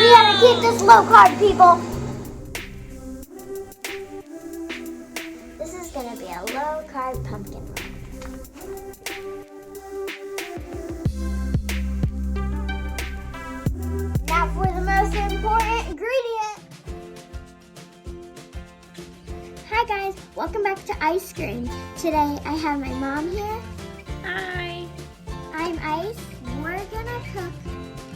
We gotta keep this low carb, people. This is gonna be a low carb pumpkin roll. Now for the most important ingredient. Hi guys, welcome back to IceScream's. Today I have my mom here. Hi. I'm Ice. We're gonna cook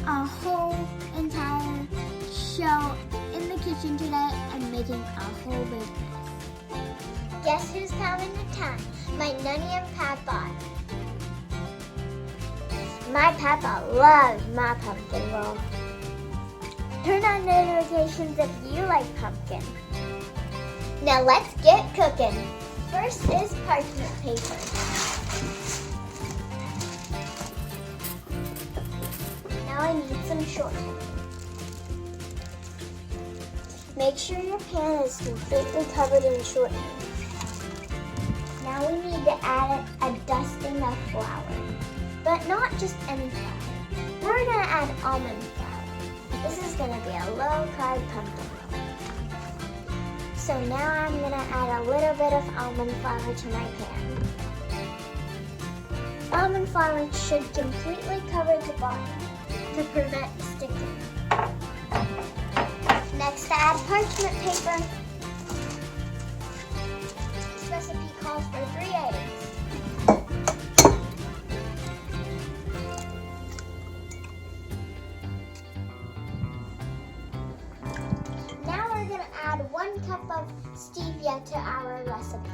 a whole entire show in the kitchen today and making a whole big mess. Guess who's counting the time? My Nunny and Papa. My Papa loves my pumpkin roll. Turn on notifications if you like pumpkin. Now let's get cooking. First is parchment paper. Now I need some shortening. Make sure your pan is completely covered in shortening. Now we need to add a dusting of flour, but not just any flour. We're gonna add almond flour. This is gonna be a low carb pumpkin roll. So now I'm gonna add a little bit of almond flour to my pan. Almond flour should completely cover the bottom to prevent sticking. Next, add parchment paper. This recipe calls for 3 eggs. Now we're going to add 1 cup of stevia to our recipe.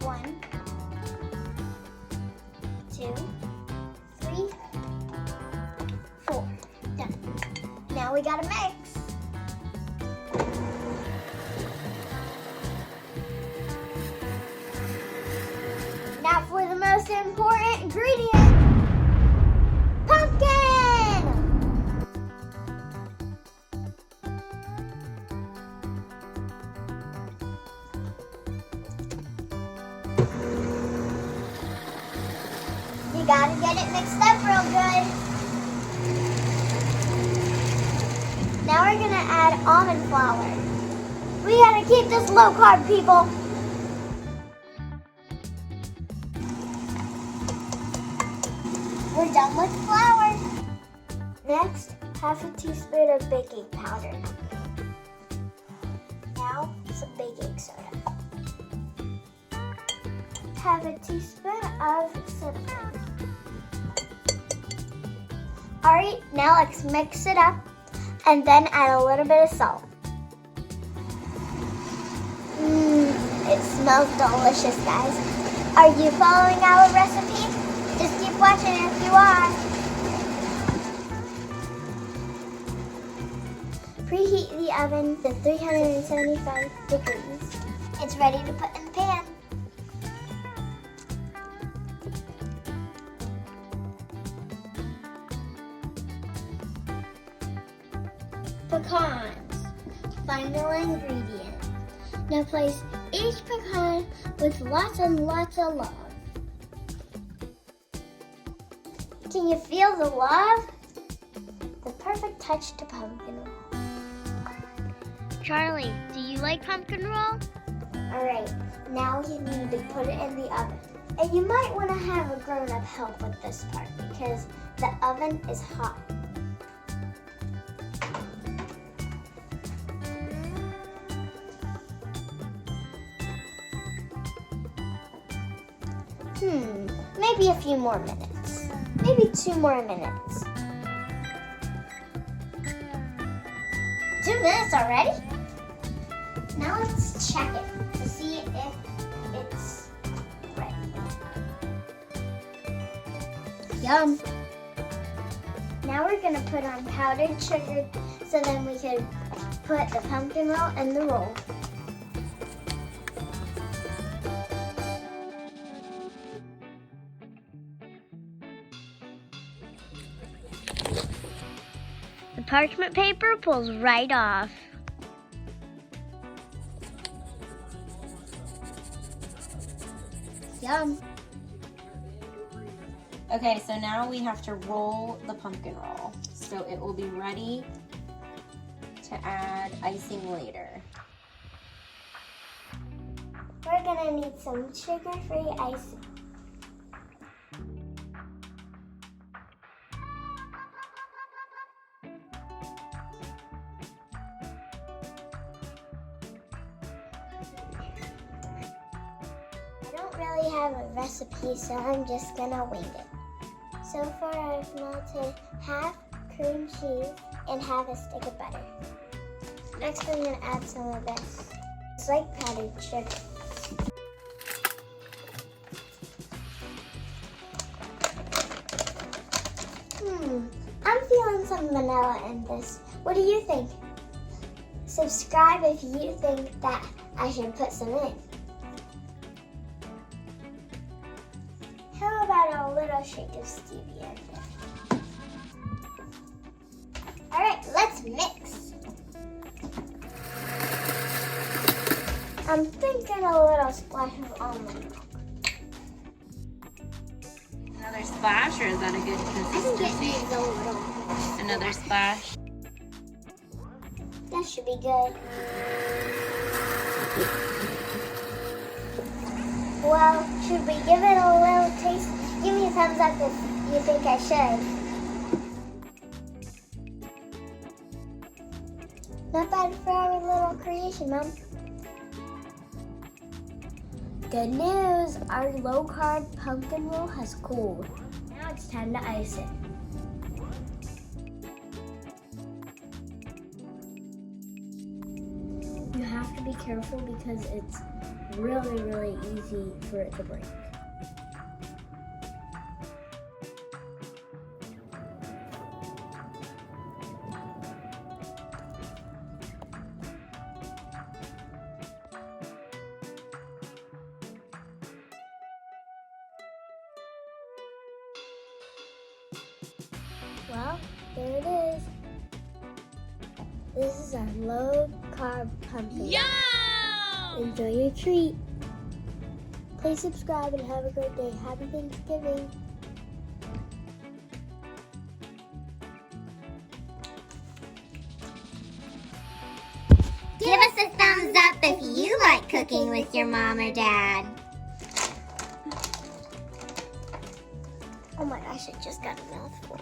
One, 2, 3, 4. Done. Now we gotta mix. Now for the most important ingredient, pumpkin! You gotta get it mixed up real good. Now we're gonna add almond flour. We gotta keep this low carb, people. We're done with flour. Next, half a teaspoon of baking powder. Now, some baking soda. Half a teaspoon of cinnamon. Alright, now let's mix it up and then add a little bit of salt. It smells delicious, guys. Are you following our recipe? Just keep watching if you are. Preheat the oven to 375 degrees. It's ready to put in the pan. Pecans, final ingredient. Now place each pecan with lots and lots of love. Can you feel the love? The perfect touch to pumpkin roll. Charlie, do you like pumpkin roll? Alright, now you need to put it in the oven. And you might want to have a grown-up help with this part because the oven is hot. Maybe a few more minutes. Maybe 2 more minutes. 2 minutes already? Now let's check it to see if it's ready. Yum! Now we're gonna put on powdered sugar so then we can put the pumpkin roll in the roll. The parchment paper pulls right off. Yum. Okay, so now we have to roll the pumpkin roll. So it will be ready to add icing later. We're gonna need some sugar-free icing. I don't really have a recipe, so I'm just gonna wing it. So far I've melted half cream cheese and half a stick of butter. Next I'm gonna add some of this. It's like powdered sugar. I'm feeling some vanilla in this. What do you think? Subscribe if you think that I should put some in. How about a little shake of stevia in there? All right, let's mix. I'm thinking a little splash of almond milk. Another splash, or is that a good consistency? A little. Another splash. That should be good. Well, should we give it a little taste? Give me a thumbs up if you think I should. Not bad for our little creation, Mom. Good news, our low-carb pumpkin roll has cooled. Now it's time to ice it. You have to be careful because it's really, really easy for it to break. Well, there it is. This is our low-carb pumpkin. Yum! Enjoy your treat. Please subscribe and have a great day. Happy Thanksgiving. Give us a thumbs up if you like cooking with your mom or dad. Oh my gosh, I just got a mouthful.